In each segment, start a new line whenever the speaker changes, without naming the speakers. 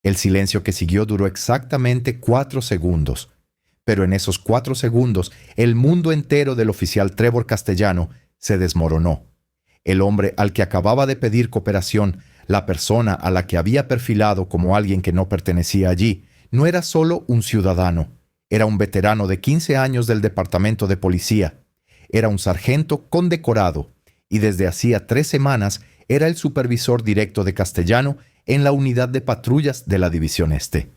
El silencio que siguió duró exactamente 4 segundos. Pero en esos 4 segundos, el mundo entero del oficial Trevor Castellano se desmoronó. El hombre al que acababa de pedir cooperación, la persona a la que había perfilado como alguien que no pertenecía allí, no era solo un ciudadano. Era un veterano de 15 años del departamento de policía. Era un sargento condecorado, y desde hacía 3 semanas era el supervisor directo de Castellano en la unidad de patrullas de la División Este.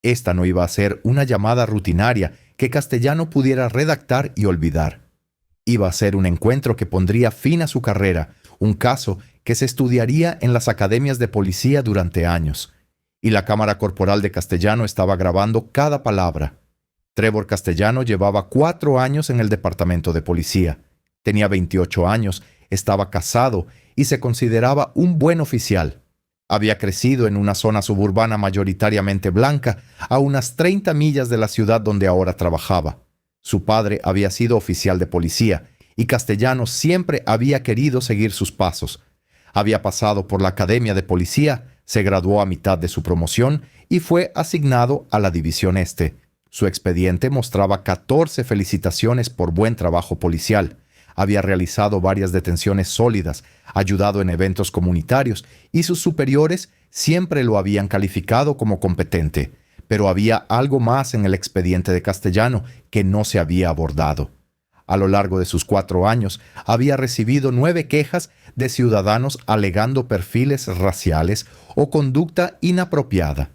Esta no iba a ser una llamada rutinaria que Castellano pudiera redactar y olvidar. Iba a ser un encuentro que pondría fin a su carrera, un caso que se estudiaría en las academias de policía durante años. Y la cámara corporal de Castellano estaba grabando cada palabra. Trevor Castellano llevaba 4 años en el departamento de policía. Tenía 28 años, estaba casado y se consideraba un buen oficial. Había crecido en una zona suburbana mayoritariamente blanca, a unas 30 millas de la ciudad donde ahora trabajaba. Su padre había sido oficial de policía, y Castellano siempre había querido seguir sus pasos. Había pasado por la academia de policía, se graduó a mitad de su promoción y fue asignado a la División Este. Su expediente mostraba 14 felicitaciones por buen trabajo policial. Había realizado varias detenciones sólidas, ayudado en eventos comunitarios, y sus superiores siempre lo habían calificado como competente. Pero había algo más en el expediente de Castellano que no se había abordado. A lo largo de sus 4 años, había recibido 9 quejas de ciudadanos alegando perfiles raciales o conducta inapropiada.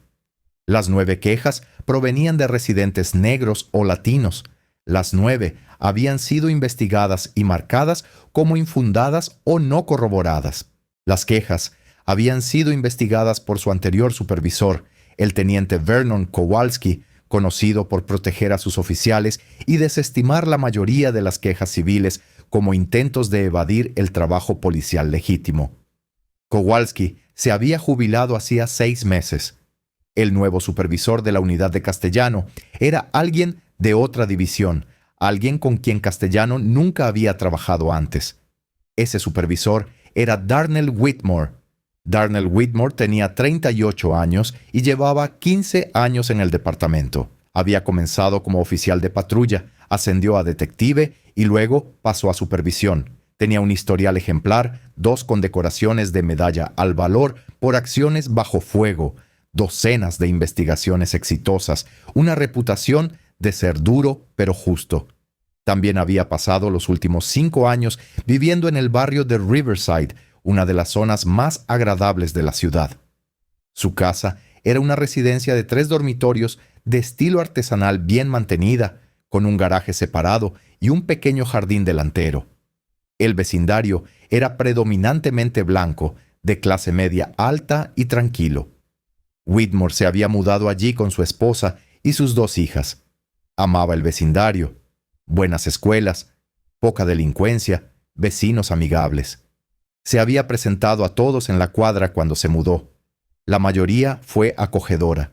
Las 9 quejas provenían de residentes negros o latinos. Las 9 habían sido investigadas y marcadas como infundadas o no corroboradas. Las quejas habían sido investigadas por su anterior supervisor, el teniente Vernon Kowalski, conocido por proteger a sus oficiales y desestimar la mayoría de las quejas civiles como intentos de evadir el trabajo policial legítimo. Kowalski se había jubilado hacía 6 meses. El nuevo supervisor de la unidad de Castellano era alguien de otra división, alguien con quien Castellano nunca había trabajado antes. Ese supervisor era Darnell Whitmore. Darnell Whitmore tenía 38 años y llevaba 15 años en el departamento. Había comenzado como oficial de patrulla, ascendió a detective y luego pasó a supervisión. Tenía un historial ejemplar, 2 condecoraciones de medalla al valor por acciones bajo fuego, docenas de investigaciones exitosas, una reputación de ser duro pero justo. También había pasado los últimos 5 años viviendo en el barrio de Riverside, una de las zonas más agradables de la ciudad. Su casa era una residencia de 3 dormitorios de estilo artesanal bien mantenida, con un garaje separado y un pequeño jardín delantero. El vecindario era predominantemente blanco, de clase media alta y tranquilo. Whitmore se había mudado allí con su esposa y sus 2 hijas. Amaba el vecindario, buenas escuelas, poca delincuencia, vecinos amigables. Se había presentado a todos en la cuadra cuando se mudó. La mayoría fue acogedora.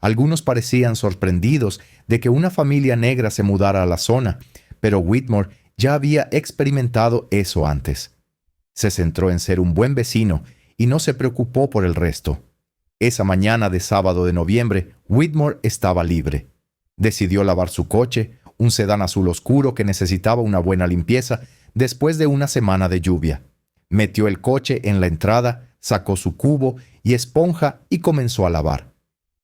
Algunos parecían sorprendidos de que una familia negra se mudara a la zona, pero Whitmore ya había experimentado eso antes. Se centró en ser un buen vecino y no se preocupó por el resto. Esa mañana de sábado de noviembre, Whitmore estaba libre. Decidió lavar su coche, un sedán azul oscuro que necesitaba una buena limpieza después de una semana de lluvia. Metió el coche en la entrada, sacó su cubo y esponja y comenzó a lavar.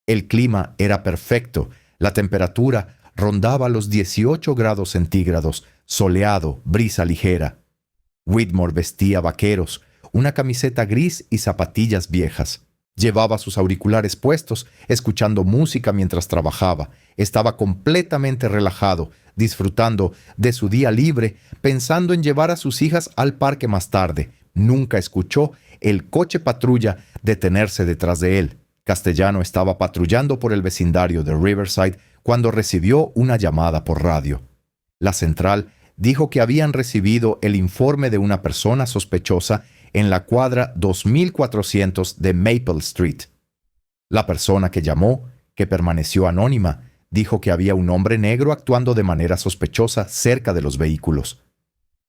El clima era perfecto, la temperatura rondaba los 18 grados centígrados, soleado, brisa ligera. Whitmore vestía vaqueros, una camiseta gris y zapatillas viejas. Llevaba sus auriculares puestos, escuchando música mientras trabajaba. Estaba completamente relajado, disfrutando de su día libre, pensando en llevar a sus hijas al parque más tarde. Nunca escuchó el coche patrulla detenerse detrás de él. Castellano estaba patrullando por el vecindario de Riverside cuando recibió una llamada por radio. La central dijo que habían recibido el informe de una persona sospechosa en la cuadra 2400 de Maple Street. La persona que llamó, que permaneció anónima, dijo que había un hombre negro actuando de manera sospechosa cerca de los vehículos.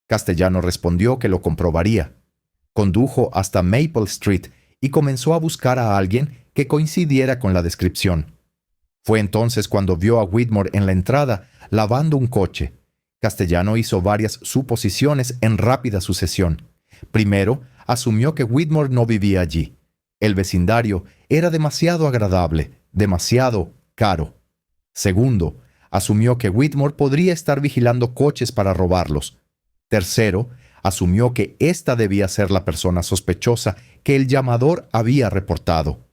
Castellano respondió que lo comprobaría. Condujo hasta Maple Street y comenzó a buscar a alguien que coincidiera con la descripción. Fue entonces cuando vio a Whitmore en la entrada lavando un coche. Castellano hizo varias suposiciones en rápida sucesión. Primero, asumió que Whitmore no vivía allí. El vecindario era demasiado agradable, demasiado caro. Segundo, asumió que Whitmore podría estar vigilando coches para robarlos. Tercero, asumió que esta debía ser la persona sospechosa que el llamador había reportado.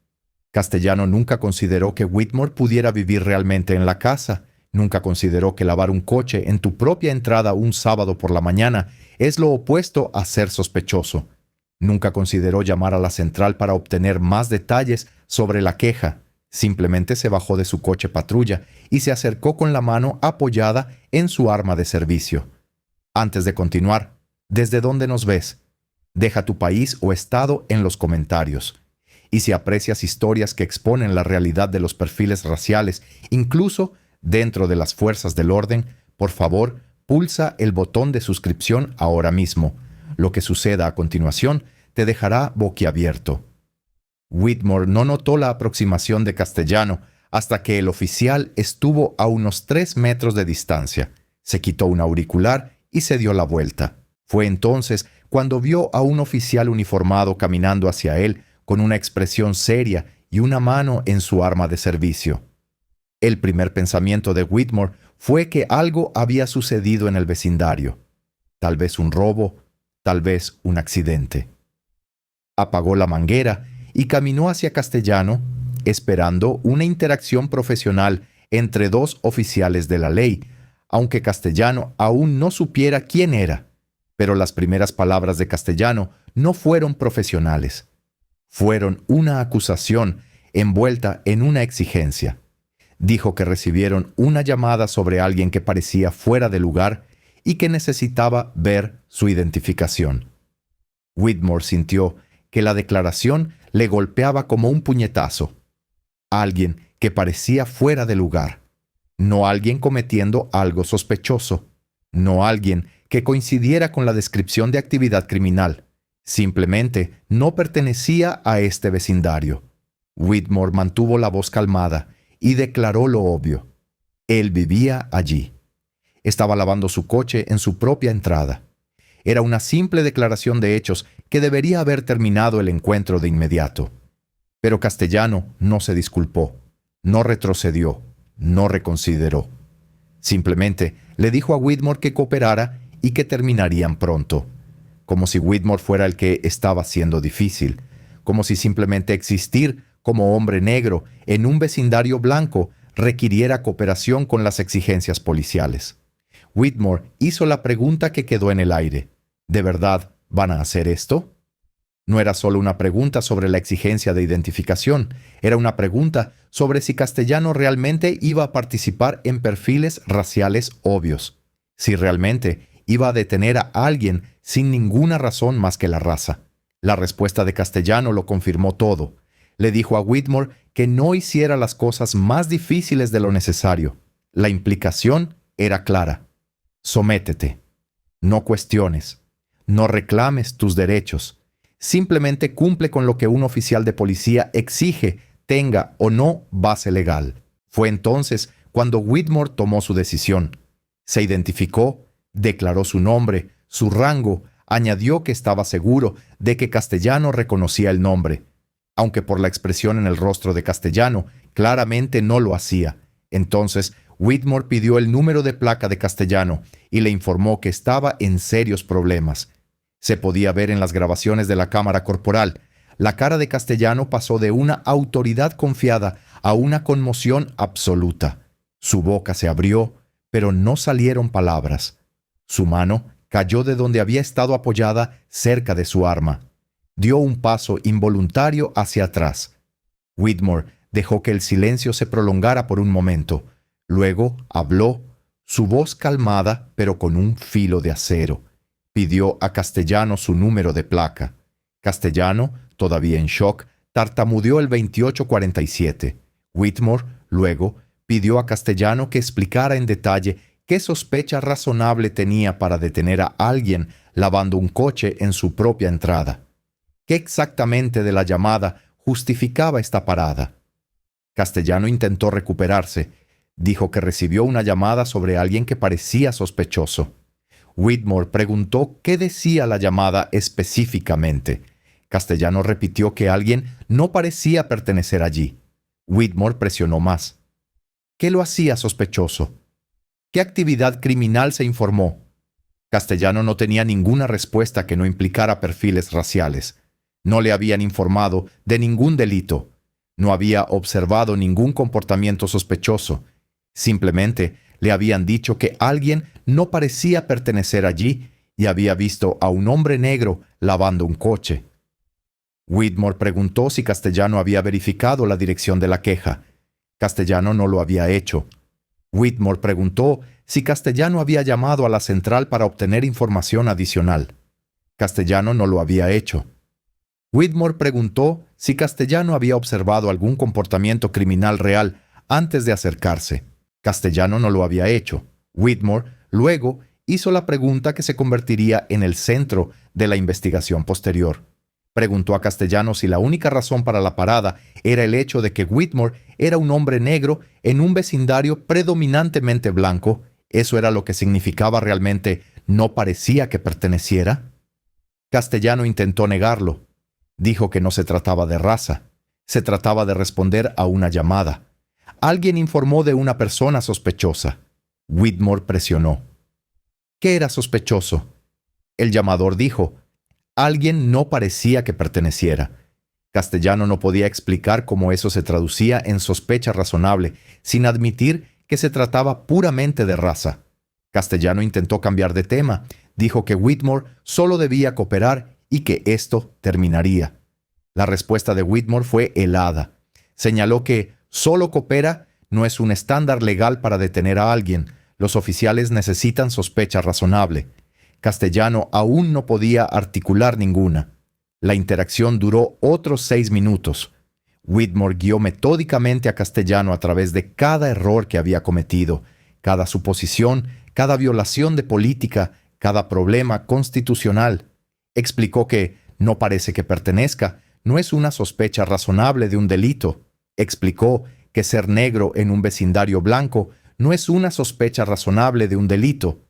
Castellano nunca consideró que Whitmore pudiera vivir realmente en la casa. Nunca consideró que lavar un coche en tu propia entrada un sábado por la mañana es lo opuesto a ser sospechoso. Nunca consideró llamar a la central para obtener más detalles sobre la queja. Simplemente se bajó de su coche patrulla y se acercó con la mano apoyada en su arma de servicio. Antes de continuar, ¿desde dónde nos ves? Deja tu país o estado en los comentarios. Y si aprecias historias que exponen la realidad de los perfiles raciales, incluso dentro de las fuerzas del orden, por favor, pulsa el botón de suscripción ahora mismo. Lo que suceda a continuación te dejará boquiabierto. Whitmore no notó la aproximación de Castellano hasta que el oficial estuvo a unos 3 metros de distancia. Se quitó un auricular y se dio la vuelta. Fue entonces cuando vio a un oficial uniformado caminando hacia él con una expresión seria y una mano en su arma de servicio. El primer pensamiento de Whitmore fue que algo había sucedido en el vecindario. Tal vez un robo, tal vez un accidente. Apagó la manguera y caminó hacia Castellano, esperando una interacción profesional entre dos oficiales de la ley, aunque Castellano aún no supiera quién era. Pero las primeras palabras de Castellano no fueron profesionales. Fueron una acusación envuelta en una exigencia. Dijo que recibieron una llamada sobre alguien que parecía fuera de lugar y que necesitaba ver su identificación. Whitmore sintió que la declaración le golpeaba como un puñetazo. Alguien que parecía fuera de lugar. No alguien cometiendo algo sospechoso. No alguien que coincidiera con la descripción de actividad criminal. Simplemente no pertenecía a este vecindario. Whitmore mantuvo la voz calmada y declaró lo obvio. Él vivía allí. Estaba lavando su coche en su propia entrada. Era una simple declaración de hechos que debería haber terminado el encuentro de inmediato. Pero Castellano no se disculpó, no retrocedió, no reconsideró. Simplemente le dijo a Whitmore que cooperara y que terminarían pronto. Como si Whitmore fuera el que estaba siendo difícil. Como si simplemente existir como hombre negro en un vecindario blanco requiriera cooperación con las exigencias policiales. Whitmore hizo la pregunta que quedó en el aire. ¿De verdad van a hacer esto? No era solo una pregunta sobre la exigencia de identificación, era una pregunta sobre si Castellano realmente iba a participar en perfiles raciales obvios, si realmente iba a detener a alguien sin ninguna razón más que la raza. La respuesta de Castellano lo confirmó todo. Le dijo a Whitmore que no hiciera las cosas más difíciles de lo necesario. La implicación era clara. Sométete. No cuestiones. No reclames tus derechos. Simplemente cumple con lo que un oficial de policía exige, tenga o no base legal. Fue entonces cuando Whitmore tomó su decisión. Se identificó, declaró su nombre, su rango, añadió que estaba seguro de que Castellano reconocía el nombre. Aunque por la expresión en el rostro de Castellano claramente no lo hacía. Entonces Whitmore pidió el número de placa de Castellano y le informó que estaba en serios problemas. Se podía ver en las grabaciones de la cámara corporal. La cara de Castellano pasó de una autoridad confiada a una conmoción absoluta. Su boca se abrió, pero no salieron palabras. Su mano cayó de donde había estado apoyada cerca de su arma. Dio un paso involuntario hacia atrás. Whitmore dejó que el silencio se prolongara por un momento. Luego habló, su voz calmada pero con un filo de acero. Pidió a Castellano su número de placa. Castellano, todavía en shock, tartamudeó el 2847. Whitmore, luego, pidió a Castellano que explicara en detalle qué sospecha razonable tenía para detener a alguien lavando un coche en su propia entrada. ¿Qué exactamente de la llamada justificaba esta parada. Castellano intentó recuperarse. Dijo que recibió una llamada sobre alguien que parecía sospechoso. Whitmore preguntó qué decía la llamada específicamente. Castellano repitió que alguien no parecía pertenecer allí. Whitmore presionó más. ¿Qué lo hacía sospechoso? ¿Qué actividad criminal se informó? Castellano no tenía ninguna respuesta que no implicara perfiles raciales. No le habían informado de ningún delito. No había observado ningún comportamiento sospechoso. Simplemente le habían dicho que alguien no parecía pertenecer allí y había visto a un hombre negro lavando un coche. Whitmore preguntó si Castellano había verificado la dirección de la queja. Castellano no lo había hecho. Whitmore preguntó si Castellano había llamado a la central para obtener información adicional. Castellano no lo había hecho. Whitmore preguntó si Castellano había observado algún comportamiento criminal real antes de acercarse. Castellano no lo había hecho. Whitmore luego hizo la pregunta que se convertiría en el centro de la investigación posterior. Preguntó a Castellano si la única razón para la parada era el hecho de que Whitmore era un hombre negro en un vecindario predominantemente blanco. ¿Eso era lo que significaba realmente no parecía que perteneciera? Castellano intentó negarlo. Dijo que no se trataba de raza. Se trataba de responder a una llamada. Alguien informó de una persona sospechosa. Whitmore presionó. ¿Qué era sospechoso? El llamador dijo. Alguien no parecía que perteneciera. Castellano no podía explicar cómo eso se traducía en sospecha razonable, sin admitir que se trataba puramente de raza. Castellano intentó cambiar de tema. Dijo que Whitmore solo debía cooperar y que esto terminaría. La respuesta de Whitmore fue helada. Señaló que solo coopera no es un estándar legal para detener a alguien. Los oficiales necesitan sospecha razonable. Castellano aún no podía articular ninguna. La interacción duró otros 6 minutos. Whitmore guió metódicamente a Castellano a través de cada error que había cometido, cada suposición, cada violación de política, cada problema constitucional. Explicó que no parece que pertenezca, no es una sospecha razonable de un delito. Explicó que ser negro en un vecindario blanco no es una sospecha razonable de un delito.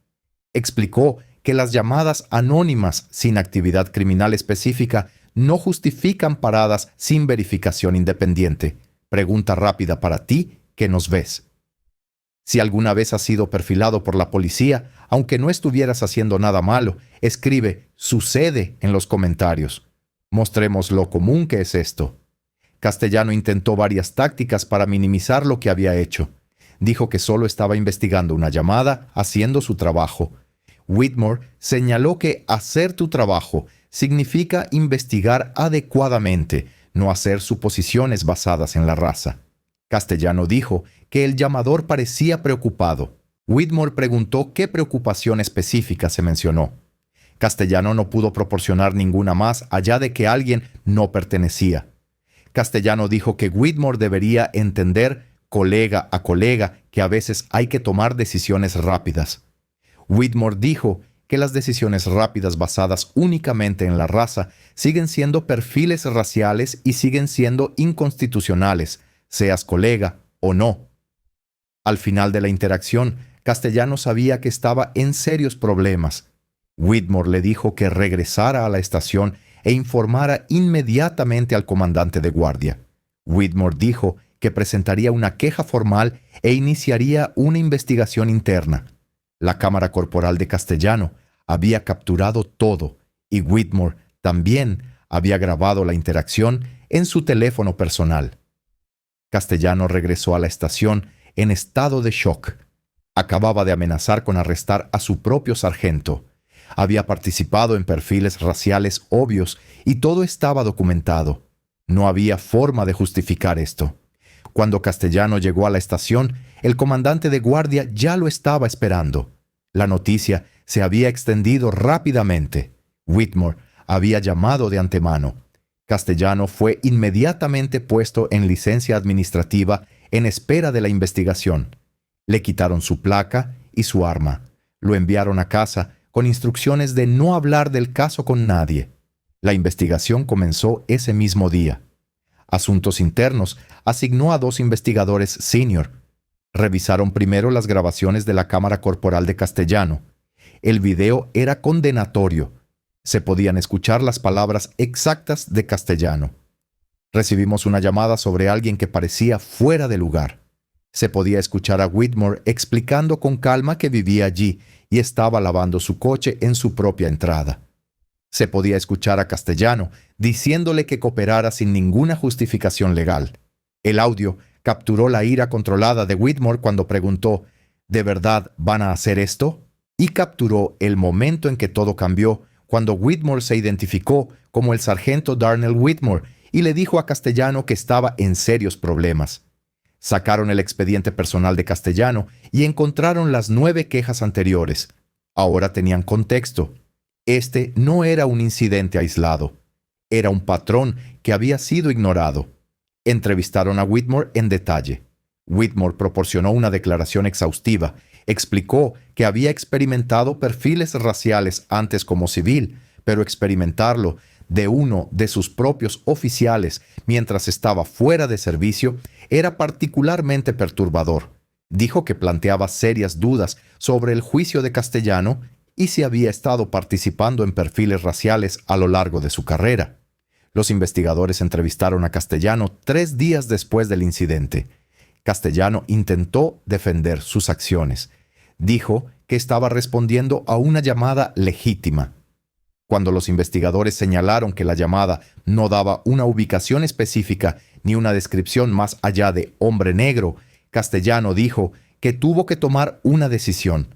Explicó que las llamadas anónimas sin actividad criminal específica no justifican paradas sin verificación independiente. Pregunta rápida para ti que nos ves. Si alguna vez has sido perfilado por la policía, aunque no estuvieras haciendo nada malo, escribe «sucede» en los comentarios. Mostremos lo común que es esto. Castellano intentó varias tácticas para minimizar lo que había hecho. Dijo que solo estaba investigando una llamada, haciendo su trabajo. Whitmore señaló que hacer tu trabajo significa investigar adecuadamente, no hacer suposiciones basadas en la raza. Castellano dijo que el llamador parecía preocupado. Whitmore preguntó qué preocupación específica se mencionó. Castellano no pudo proporcionar ninguna más allá de que alguien no pertenecía. Castellano dijo que Whitmore debería entender, colega a colega, que a veces hay que tomar decisiones rápidas. Whitmore dijo que las decisiones rápidas basadas únicamente en la raza siguen siendo perfiles raciales y siguen siendo inconstitucionales, seas colega o no. Al final de la interacción, Castellano sabía que estaba en serios problemas. Whitmore le dijo que regresara a la estación e informara inmediatamente al comandante de guardia. Whitmore dijo que presentaría una queja formal e iniciaría una investigación interna. La cámara corporal de Castellano había capturado todo y Whitmore también había grabado la interacción en su teléfono personal. Castellano regresó a la estación en estado de shock. Acababa de amenazar con arrestar a su propio sargento. Había participado en perfiles raciales obvios y todo estaba documentado. No había forma de justificar esto. Cuando Castellano llegó a la estación, el comandante de guardia ya lo estaba esperando. La noticia se había extendido rápidamente. Whitmore había llamado de antemano. Castellano fue inmediatamente puesto en licencia administrativa en espera de la investigación. Le quitaron su placa y su arma. Lo enviaron a casa con instrucciones de no hablar del caso con nadie. La investigación comenzó ese mismo día. Asuntos Internos asignó a 2 investigadores senior. Revisaron primero las grabaciones de la cámara corporal de Castellano. El video era condenatorio. Se podían escuchar las palabras exactas de Castellano. Recibimos una llamada sobre alguien que parecía fuera de lugar. Se podía escuchar a Whitmore explicando con calma que vivía allí y estaba lavando su coche en su propia entrada. Se podía escuchar a Castellano diciéndole que cooperara sin ninguna justificación legal. El audio capturó la ira controlada de Whitmore cuando preguntó, ¿de verdad van a hacer esto? Y capturó el momento en que todo cambió cuando Whitmore se identificó como el sargento Darnell Whitmore y le dijo a Castellano que estaba en serios problemas. Sacaron el expediente personal de Castellano y encontraron las 9 quejas anteriores. Ahora tenían contexto. Este no era un incidente aislado. Era un patrón que había sido ignorado. Entrevistaron a Whitmore en detalle. Whitmore proporcionó una declaración exhaustiva. Explicó que había experimentado perfiles raciales antes como civil, pero experimentarlo de uno de sus propios oficiales mientras estaba fuera de servicio era particularmente perturbador. Dijo que planteaba serias dudas sobre el juicio de Castellano y si había estado participando en perfiles raciales a lo largo de su carrera. Los investigadores entrevistaron a Castellano 3 días después del incidente. Castellano intentó defender sus acciones. Dijo que estaba respondiendo a una llamada legítima. Cuando los investigadores señalaron que la llamada no daba una ubicación específica ni una descripción más allá de hombre negro, Castellano dijo que tuvo que tomar una decisión.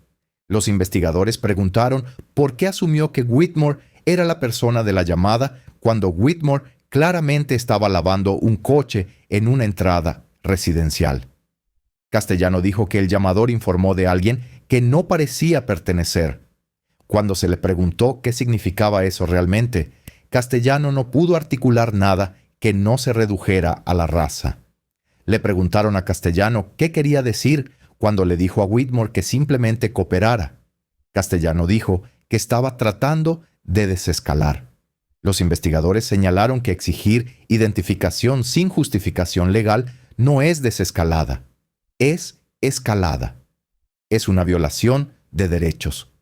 Los investigadores preguntaron por qué asumió que Whitmore era la persona de la llamada cuando Whitmore claramente estaba lavando un coche en una entrada residencial. Castellano dijo que el llamador informó de alguien que no parecía pertenecer. Cuando se le preguntó qué significaba eso realmente, Castellano no pudo articular nada que no se redujera a la raza. Le preguntaron a Castellano qué quería decir cuando le dijo a Whitmore que simplemente cooperara. Castellano dijo que estaba tratando de desescalar. Los investigadores señalaron que exigir identificación sin justificación legal no es desescalada, es escalada. Es una violación de derechos.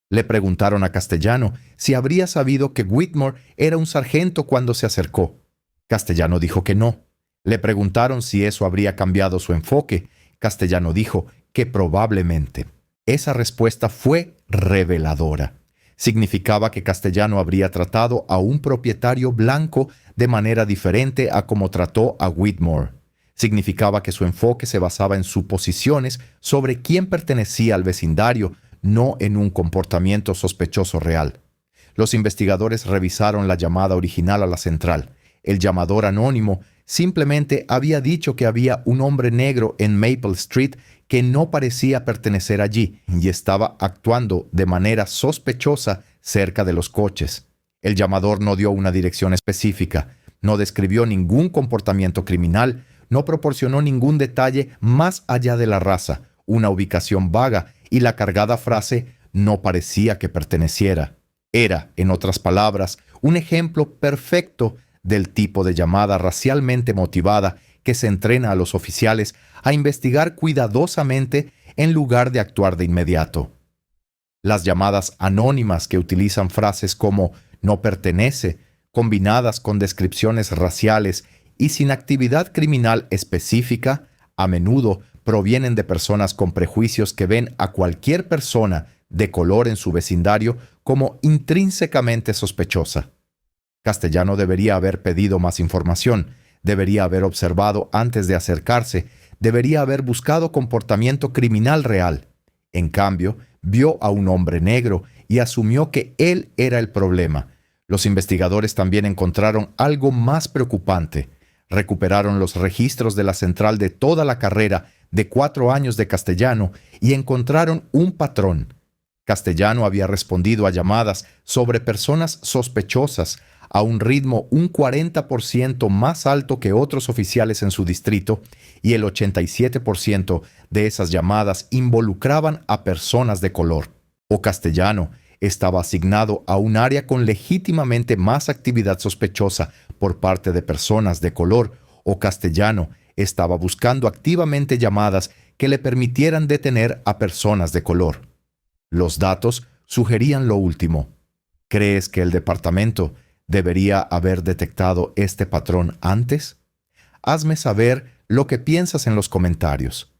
Le preguntaron a Castellano si habría sabido que Whitmore era un sargento cuando se acercó. Castellano dijo que no. Le preguntaron si eso habría cambiado su enfoque. Castellano dijo que probablemente. Esa respuesta fue reveladora. Significaba que Castellano habría tratado a un propietario blanco de manera diferente a como trató a Whitmore. Significaba que su enfoque se basaba en suposiciones sobre quién pertenecía al vecindario, no en un comportamiento sospechoso real. Los investigadores revisaron la llamada original a la central. El llamador anónimo simplemente había dicho que había un hombre negro en Maple Street que no parecía pertenecer allí y estaba actuando de manera sospechosa cerca de los coches. El llamador no dio una dirección específica, no describió ningún comportamiento criminal, no proporcionó ningún detalle más allá de la raza, una ubicación vaga y la cargada frase no parecía que perteneciera. Era, en otras palabras, un ejemplo perfecto del tipo de llamada racialmente motivada que se entrena a los oficiales a investigar cuidadosamente en lugar de actuar de inmediato. Las llamadas anónimas que utilizan frases como no pertenece, combinadas con descripciones raciales y sin actividad criminal específica, a menudo provienen de personas con prejuicios que ven a cualquier persona de color en su vecindario como intrínsecamente sospechosa. Castellano debería haber pedido más información, debería haber observado antes de acercarse, debería haber buscado comportamiento criminal real. En cambio, vio a un hombre negro y asumió que él era el problema. Los investigadores también encontraron algo más preocupante. Recuperaron los registros de la central de toda la carrera de 4 años de Castellano y encontraron un patrón. Castellano había respondido a llamadas sobre personas sospechosas a un ritmo un 40% más alto que otros oficiales en su distrito, y el 87% de esas llamadas involucraban a personas de color. O Castellano estaba asignado a un área con legítimamente más actividad sospechosa por parte de personas de color, o Castellano estaba buscando activamente llamadas que le permitieran detener a personas de color. Los datos sugerían lo último. ¿Crees que el departamento debería haber detectado este patrón antes? Hazme saber lo que piensas en los comentarios.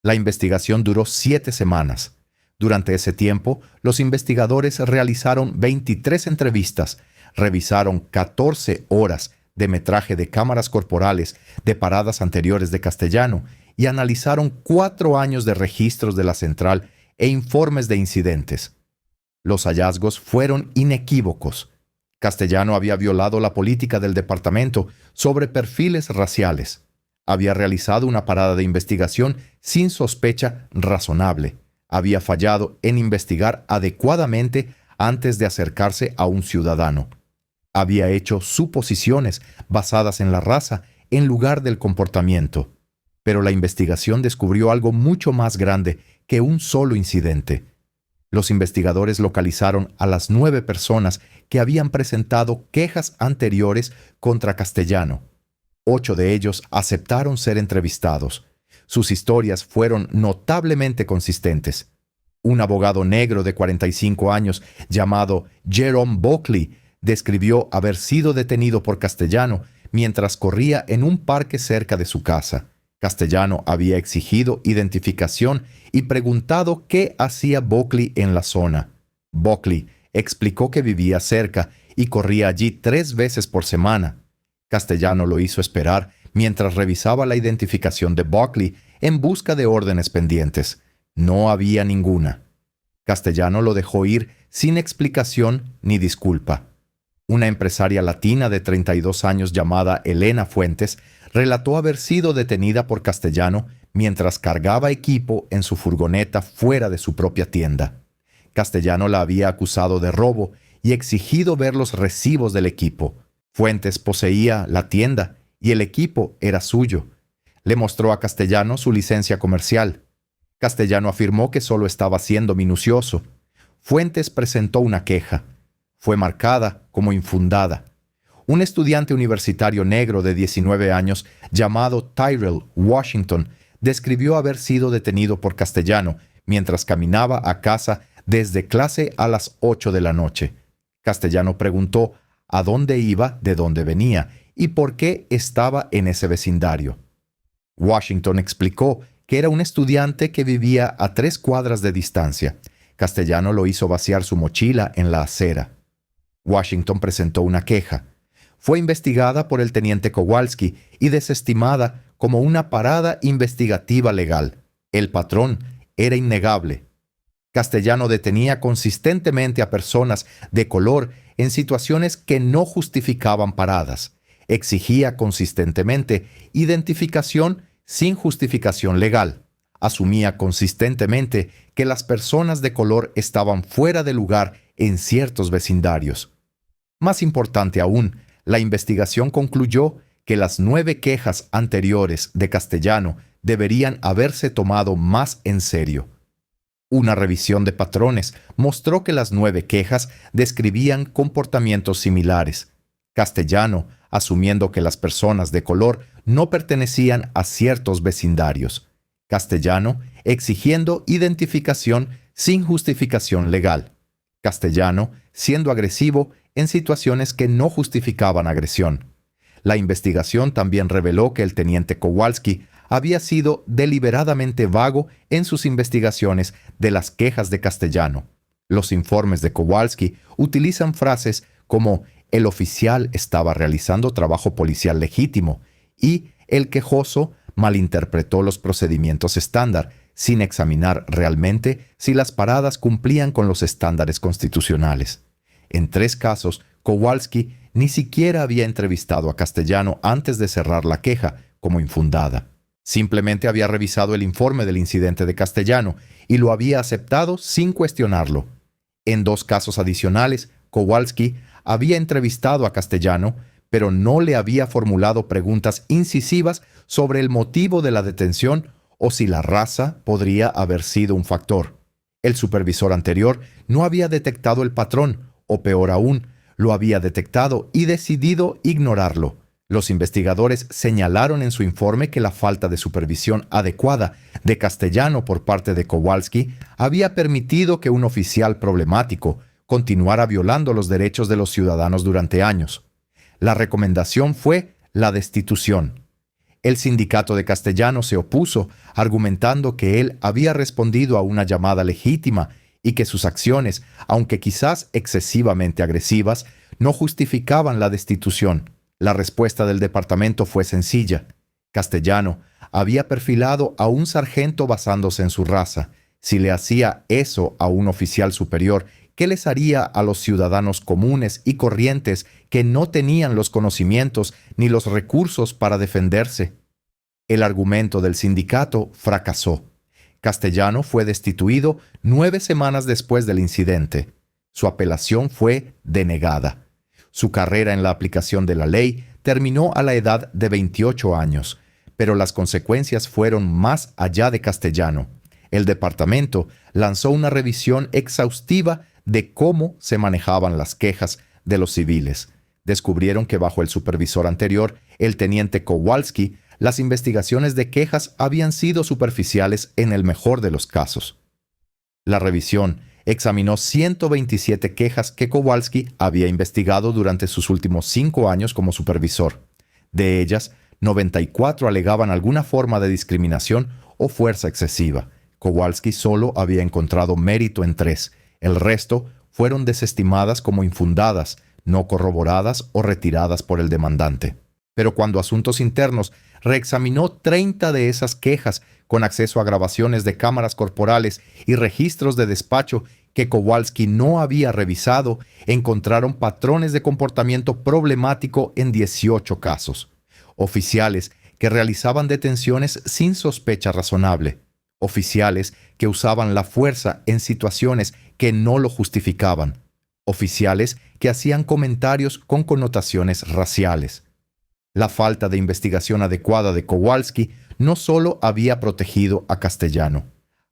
La investigación duró 7 semanas. Durante ese tiempo, los investigadores realizaron 23 entrevistas, revisaron 14 horas de metraje de cámaras corporales de paradas anteriores de Castellano y analizaron 4 años de registros de la central e informes de incidentes. Los hallazgos fueron inequívocos. Castellano había violado la política del departamento sobre perfiles raciales. Había realizado una parada de investigación sin sospecha razonable. Había fallado en investigar adecuadamente antes de acercarse a un ciudadano. Había hecho suposiciones basadas en la raza en lugar del comportamiento. Pero la investigación descubrió algo mucho más grande que un solo incidente. Los investigadores localizaron a las 9 personas que habían presentado quejas anteriores contra Castellano. 8 de ellos aceptaron ser entrevistados. Sus historias fueron notablemente consistentes. Un abogado negro de 45 años llamado Jerome Buckley describió haber sido detenido por Castellano mientras corría en un parque cerca de su casa. Castellano había exigido identificación y preguntado qué hacía Buckley en la zona. Buckley explicó que vivía cerca y corría allí 3 veces por semana. Castellano lo hizo esperar mientras revisaba la identificación de Buckley en busca de órdenes pendientes. No había ninguna. Castellano lo dejó ir sin explicación ni disculpa. Una empresaria latina de 32 años llamada Elena Fuentes relató haber sido detenida por Castellano mientras cargaba equipo en su furgoneta fuera de su propia tienda. Castellano la había acusado de robo y exigido ver los recibos del equipo. Fuentes poseía la tienda y el equipo era suyo. Le mostró a Castellano su licencia comercial. Castellano afirmó que solo estaba siendo minucioso. Fuentes presentó una queja. Fue marcada como infundada. Un estudiante universitario negro de 19 años llamado Tyrell Washington describió haber sido detenido por Castellano mientras caminaba a casa desde clase a las 8 de la noche. Castellano preguntó a dónde iba, de dónde venía y por qué estaba en ese vecindario. Washington explicó que era un estudiante que vivía a 3 cuadras de distancia. Castellano lo hizo vaciar su mochila en la acera. Washington presentó una queja. Fue investigada por el teniente Kowalski y desestimada como una parada investigativa legal. El patrón era innegable. Castellano detenía consistentemente a personas de color en situaciones que no justificaban paradas. Exigía consistentemente identificación sin justificación legal. Asumía consistentemente que las personas de color estaban fuera de lugar en ciertos vecindarios. Más importante aún, la investigación concluyó que las 9 quejas anteriores de Castellano deberían haberse tomado más en serio. Una revisión de patrones mostró que las 9 quejas describían comportamientos similares. Castellano, asumiendo que las personas de color no pertenecían a ciertos vecindarios. Castellano, exigiendo identificación sin justificación legal. Castellano, siendo agresivo en situaciones que no justificaban agresión. La investigación también reveló que el teniente Kowalski había sido deliberadamente vago en sus investigaciones de las quejas de Castellano. Los informes de Kowalski utilizan frases como «el oficial estaba realizando trabajo policial legítimo» y «el quejoso malinterpretó los procedimientos estándar», sin examinar realmente si las paradas cumplían con los estándares constitucionales. En 3 casos, Kowalski ni siquiera había entrevistado a Castellano antes de cerrar la queja como infundada. Simplemente había revisado el informe del incidente de Castellano y lo había aceptado sin cuestionarlo. En 2 casos adicionales, Kowalski había entrevistado a Castellano, pero no le había formulado preguntas incisivas sobre el motivo de la detención o si la raza podría haber sido un factor. El supervisor anterior no había detectado el patrón, o peor aún, lo había detectado y decidido ignorarlo. Los investigadores señalaron en su informe que la falta de supervisión adecuada de Castellano por parte de Kowalski había permitido que un oficial problemático continuara violando los derechos de los ciudadanos durante años. La recomendación fue la destitución. El sindicato de Castellano se opuso, argumentando que él había respondido a una llamada legítima y que sus acciones, aunque quizás excesivamente agresivas, no justificaban la destitución. La respuesta del departamento fue sencilla. Castellano había perfilado a un sargento basándose en su raza. Si le hacía eso a un oficial superior, ¿qué les haría a los ciudadanos comunes y corrientes que no tenían los conocimientos ni los recursos para defenderse? El argumento del sindicato fracasó. Castellano fue destituido 9 semanas después del incidente. Su apelación fue denegada. Su carrera en la aplicación de la ley terminó a la edad de 28 años, pero las consecuencias fueron más allá de Castellano. El departamento lanzó una revisión exhaustiva de cómo se manejaban las quejas de los civiles. Descubrieron que bajo el supervisor anterior, el teniente Kowalski, las investigaciones de quejas habían sido superficiales en el mejor de los casos. La revisión examinó 127 quejas que Kowalski había investigado durante sus últimos 5 años como supervisor. De ellas, 94 alegaban alguna forma de discriminación o fuerza excesiva. Kowalski solo había encontrado mérito en 3. El resto fueron desestimadas como infundadas, no corroboradas o retiradas por el demandante. Pero cuando Asuntos Internos reexaminó 30 de esas quejas con acceso a grabaciones de cámaras corporales y registros de despacho que Kowalski no había revisado, encontraron patrones de comportamiento problemático en 18 casos. Oficiales que realizaban detenciones sin sospecha razonable. Oficiales que usaban la fuerza en situaciones que no lo justificaban. Oficiales que hacían comentarios con connotaciones raciales. La falta de investigación adecuada de Kowalski no solo había protegido a Castellano,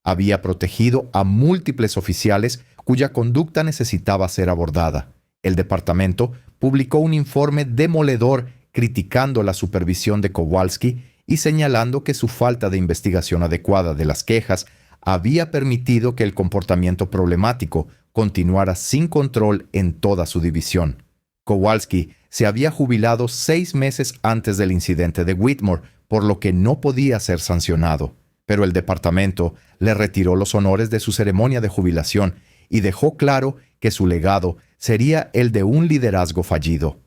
había protegido a múltiples oficiales cuya conducta necesitaba ser abordada. El departamento publicó un informe demoledor criticando la supervisión de Kowalski y señalando que su falta de investigación adecuada de las quejas había permitido que el comportamiento problemático continuara sin control en toda su división. Kowalski se había jubilado 6 meses antes del incidente de Whitmore, por lo que no podía ser sancionado. Pero el departamento le retiró los honores de su ceremonia de jubilación y dejó claro que su legado sería el de un liderazgo fallido.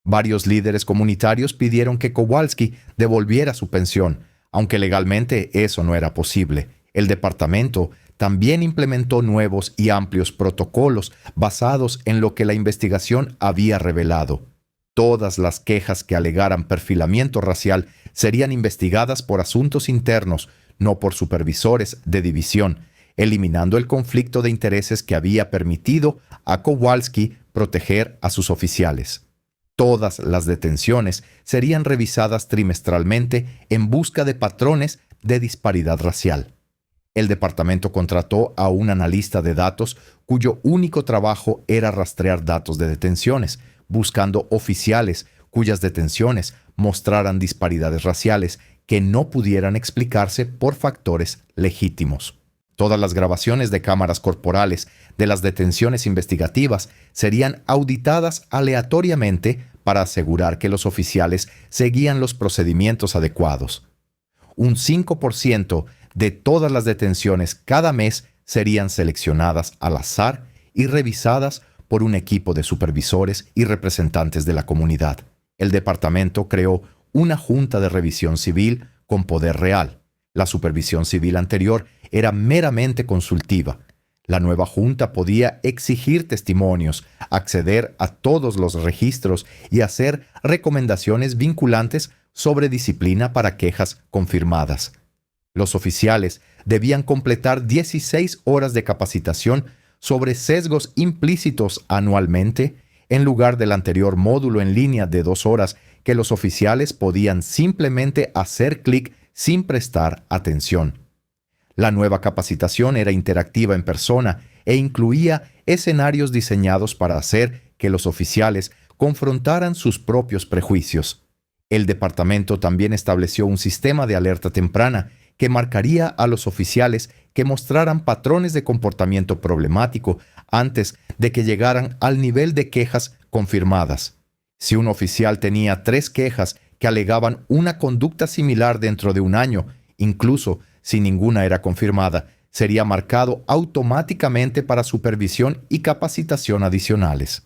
Varios líderes comunitarios pidieron que Kowalski devolviera su pensión, aunque legalmente eso no era posible. El departamento también implementó nuevos y amplios protocolos basados en lo que la investigación había revelado. Todas las quejas que alegaran perfilamiento racial serían investigadas por Asuntos Internos, no por supervisores de división, eliminando el conflicto de intereses que había permitido a Kowalski proteger a sus oficiales. Todas las detenciones serían revisadas trimestralmente en busca de patrones de disparidad racial. El departamento contrató a un analista de datos cuyo único trabajo era rastrear datos de detenciones, buscando oficiales cuyas detenciones mostraran disparidades raciales que no pudieran explicarse por factores legítimos. Todas las grabaciones de cámaras corporales de las detenciones investigativas serían auditadas aleatoriamente para asegurar que los oficiales seguían los procedimientos adecuados. Un 5% de todas las detenciones cada mes serían seleccionadas al azar y revisadas por un equipo de supervisores y representantes de la comunidad. El departamento creó una junta de revisión civil con poder real. La supervisión civil anterior era meramente consultiva. La nueva junta podía exigir testimonios, acceder a todos los registros y hacer recomendaciones vinculantes sobre disciplina para quejas confirmadas. Los oficiales debían completar 16 horas de capacitación sobre sesgos implícitos anualmente, en lugar del anterior módulo en línea de 2 horas que los oficiales podían simplemente hacer clic sin prestar atención. La nueva capacitación era interactiva en persona e incluía escenarios diseñados para hacer que los oficiales confrontaran sus propios prejuicios. El departamento también estableció un sistema de alerta temprana que marcaría a los oficiales que mostraran patrones de comportamiento problemático antes de que llegaran al nivel de quejas confirmadas. Si un oficial tenía 3 quejas que alegaban una conducta similar dentro de un año, incluso si ninguna era confirmada, sería marcado automáticamente para supervisión y capacitación adicionales.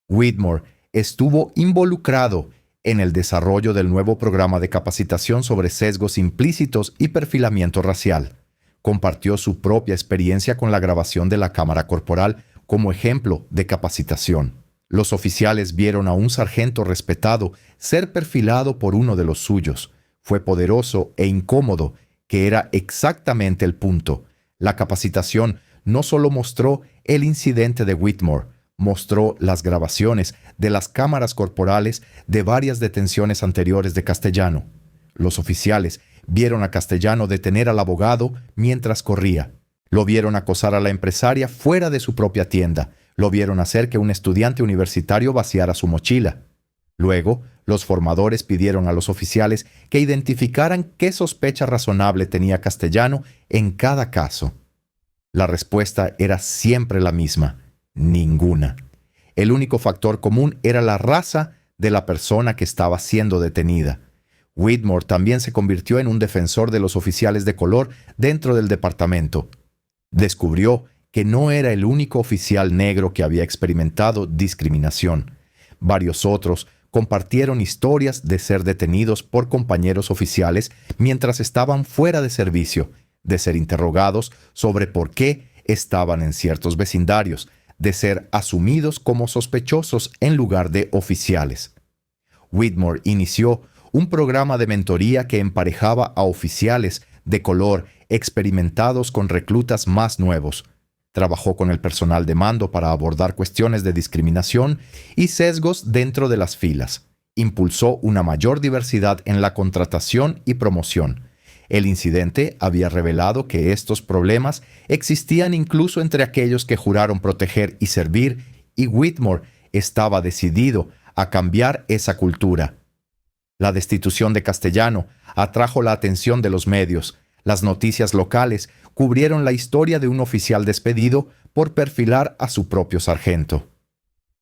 Whitmore estuvo involucrado en el desarrollo del nuevo programa de capacitación sobre sesgos implícitos y perfilamiento racial. Compartió su propia experiencia con la grabación de la cámara corporal como ejemplo de capacitación. Los oficiales vieron a un sargento respetado ser perfilado por uno de los suyos. Fue poderoso e incómodo, que era exactamente el punto. La capacitación no solo mostró el incidente de Whitmore, mostró las grabaciones de las cámaras corporales de varias detenciones anteriores de Castellano. Los oficiales vieron a Castellano detener al abogado mientras corría. Lo vieron acosar a la empresaria fuera de su propia tienda. Lo vieron hacer que un estudiante universitario vaciara su mochila. Luego, los formadores pidieron a los oficiales que identificaran qué sospecha razonable tenía Castellano en cada caso. La respuesta era siempre la misma: ninguna. El único factor común era la raza de la persona que estaba siendo detenida. Whitmore también se convirtió en un defensor de los oficiales de color dentro del departamento. Descubrió que no era el único oficial negro que había experimentado discriminación. Varios otros compartieron historias de ser detenidos por compañeros oficiales mientras estaban fuera de servicio, de ser interrogados sobre por qué estaban en ciertos vecindarios, de ser asumidos como sospechosos en lugar de oficiales. Whitmore inició un programa de mentoría que emparejaba a oficiales de color experimentados con reclutas más nuevos. Trabajó con el personal de mando para abordar cuestiones de discriminación y sesgos dentro de las filas. Impulsó una mayor diversidad en la contratación y promoción. El incidente había revelado que estos problemas existían incluso entre aquellos que juraron proteger y servir, y Whitmore estaba decidido a cambiar esa cultura. La destitución de Castellano atrajo la atención de los medios. Las noticias locales cubrieron la historia de un oficial despedido por perfilar a su propio sargento.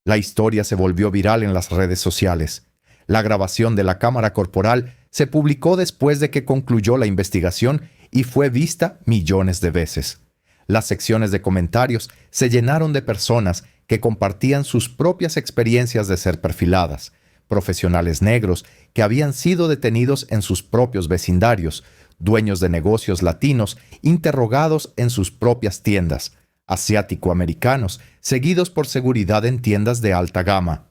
La historia se volvió viral en las redes sociales. La grabación de la cámara corporal se publicó después de que concluyó la investigación y fue vista millones de veces. Las secciones de comentarios se llenaron de personas que compartían sus propias experiencias de ser perfiladas, profesionales negros que habían sido detenidos en sus propios vecindarios, dueños de negocios latinos interrogados en sus propias tiendas, asiático-americanos seguidos por seguridad en tiendas de alta gama.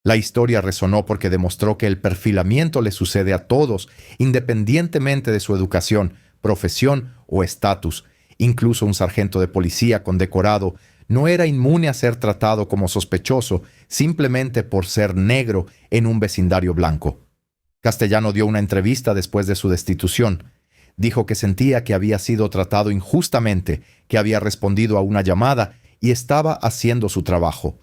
La historia resonó porque demostró que el perfilamiento le sucede a todos, independientemente de su educación, profesión o estatus. Incluso un sargento de policía condecorado no era inmune a ser tratado como sospechoso simplemente por ser negro en un vecindario blanco. Castellano dio una entrevista después de su destitución. Dijo que sentía que había sido tratado injustamente, que había respondido a una llamada y estaba haciendo su trabajo.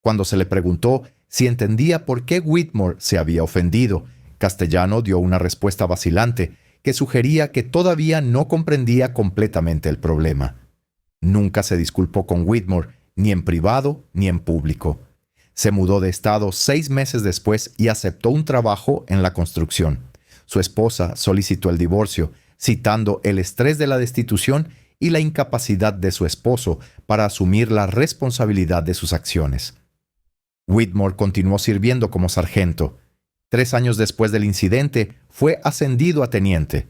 Cuando se le preguntó si entendía por qué Whitmore se había ofendido, Castellano dio una respuesta vacilante que sugería que todavía no comprendía completamente el problema. Nunca se disculpó con Whitmore, ni en privado ni en público. Se mudó de estado 6 meses después y aceptó un trabajo en la construcción. Su esposa solicitó el divorcio, citando el estrés de la destitución y la incapacidad de su esposo para asumir la responsabilidad de sus acciones. Whitmore continuó sirviendo como sargento. 3 años después del incidente, fue ascendido a teniente.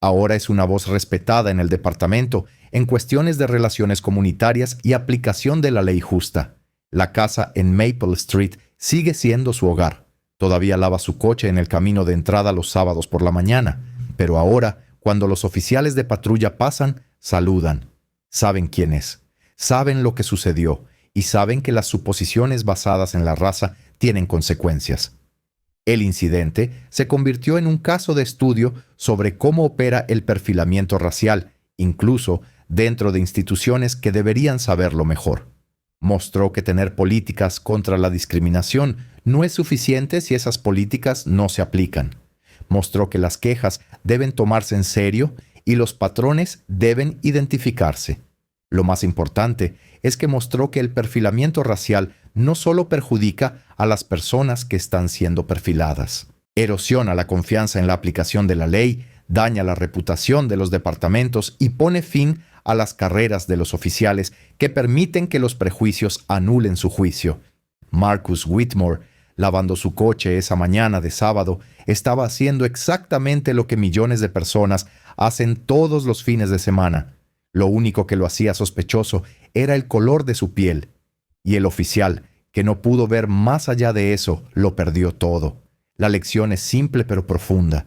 Ahora es una voz respetada en el departamento en cuestiones de relaciones comunitarias y aplicación de la ley justa. La casa en Maple Street sigue siendo su hogar. Todavía lava su coche en el camino de entrada los sábados por la mañana, pero ahora, cuando los oficiales de patrulla pasan, saludan. Saben quién es, saben lo que sucedió y saben que las suposiciones basadas en la raza tienen consecuencias. El incidente se convirtió en un caso de estudio sobre cómo opera el perfilamiento racial, incluso dentro de instituciones que deberían saberlo mejor. Mostró que tener políticas contra la discriminación no es suficiente si esas políticas no se aplican. Mostró que las quejas deben tomarse en serio y los patrones deben identificarse. Lo más importante es que mostró que el perfilamiento racial no solo perjudica a las personas que están siendo perfiladas, erosiona la confianza en la aplicación de la ley, daña la reputación de los departamentos y pone fin a las carreras de los oficiales que permiten que los prejuicios anulen su juicio. Marcus Whitmore, lavando su coche esa mañana de sábado, estaba haciendo exactamente lo que millones de personas hacen todos los fines de semana. Lo único que lo hacía sospechoso era el color de su piel. Y el oficial, que no pudo ver más allá de eso, lo perdió todo. La lección es simple pero profunda.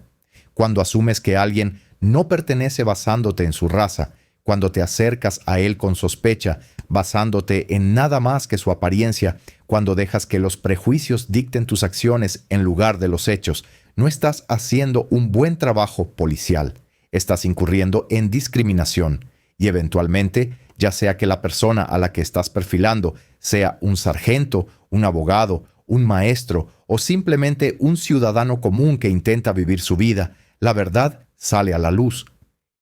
Cuando asumes que alguien no pertenece basándote en su raza, cuando te acercas a él con sospecha, basándote en nada más que su apariencia, cuando dejas que los prejuicios dicten tus acciones en lugar de los hechos, no estás haciendo un buen trabajo policial. Estás incurriendo en discriminación. Y eventualmente, ya sea que la persona a la que estás perfilando sea un sargento, un abogado, un maestro o simplemente un ciudadano común que intenta vivir su vida, la verdad sale a la luz.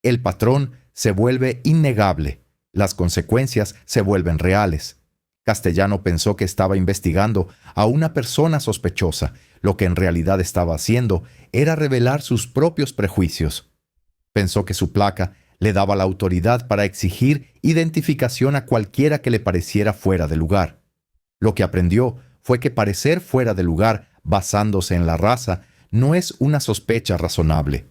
El patrón se vuelve innegable. Las consecuencias se vuelven reales. Castellano pensó que estaba investigando a una persona sospechosa. Lo que en realidad estaba haciendo era revelar sus propios prejuicios. Pensó que su placa le daba la autoridad para exigir identificación a cualquiera que le pareciera fuera de lugar. Lo que aprendió fue que parecer fuera de lugar basándose en la raza no es una sospecha razonable.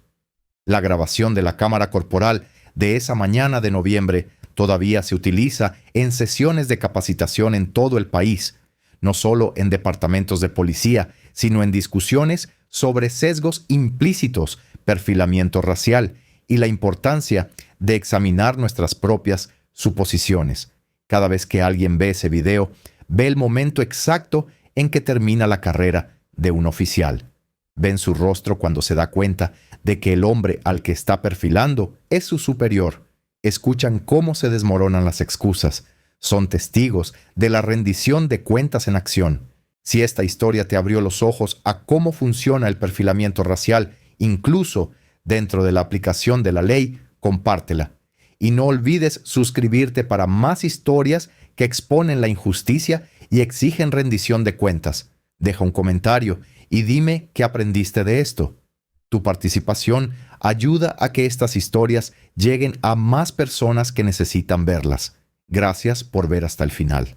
La grabación de la cámara corporal de esa mañana de noviembre todavía se utiliza en sesiones de capacitación en todo el país, no solo en departamentos de policía, sino en discusiones sobre sesgos implícitos, perfilamiento racial y la importancia de examinar nuestras propias suposiciones. Cada vez que alguien ve ese video, ve el momento exacto en que termina la carrera de un oficial. Ven su rostro cuando se da cuenta de que el hombre al que está perfilando es su superior. Escuchan cómo se desmoronan las excusas. Son testigos de la rendición de cuentas en acción. Si esta historia te abrió los ojos a cómo funciona el perfilamiento racial, incluso dentro de la aplicación de la ley, compártela. Y no olvides suscribirte para más historias que exponen la injusticia y exigen rendición de cuentas. Deja un comentario y dime qué aprendiste de esto. Tu participación ayuda a que estas historias lleguen a más personas que necesitan verlas. Gracias por ver hasta el final.